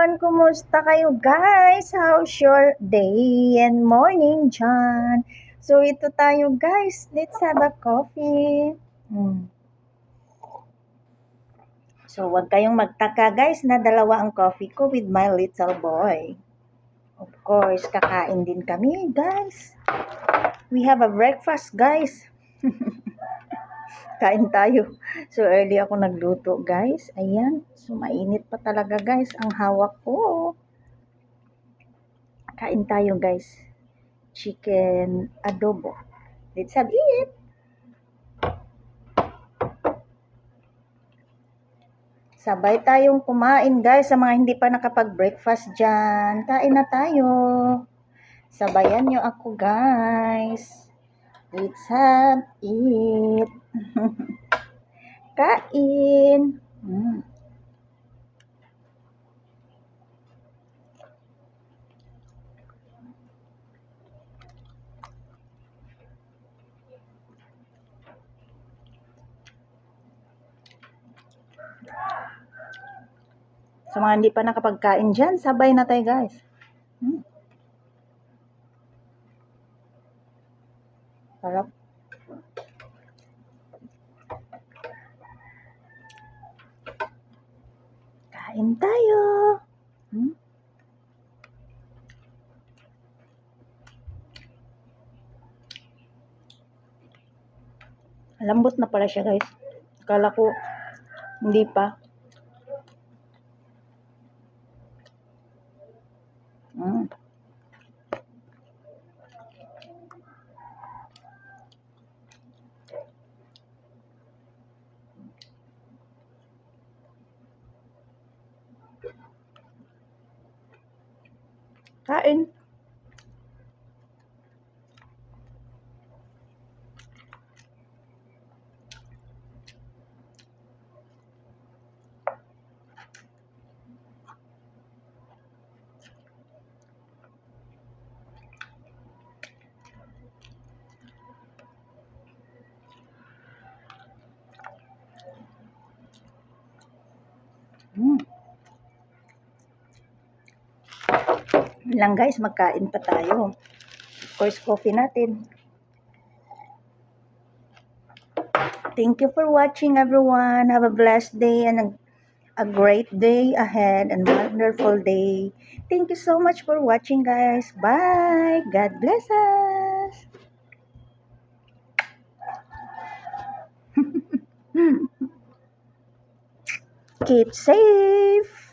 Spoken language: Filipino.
everyone! Kumusta kayo guys? How's your day and morning dyan? So ito tayo guys, let's have a coffee. So wag kayong magtaka guys na dalawa ang coffee ko with my little boy. Of course, kakain din kami guys. We have a breakfast guys. Kain tayo. So early ako nagluto guys. Ayan. So mainit pa talaga guys ang hawak ko. Kain tayo guys. Chicken adobo. Let's have it. Sabay tayong kumain guys sa mga hindi pa nakapag-breakfast dyan. Kain na tayo. Sabayan nyo ako guys. Let's have it. Kain. Sa mga hindi pa nakapagkain dyan, sabay na tayo guys. Sarap. Kain tayo. Lambot na pala siya guys. Akala ko hindi pa. Kain. Lang guys, magkain pa tayo. Of course, coffee natin. Thank you for watching everyone. Have a blessed day and a great day ahead and wonderful day. Thank you so much for watching guys. Bye. God bless us. Keep safe.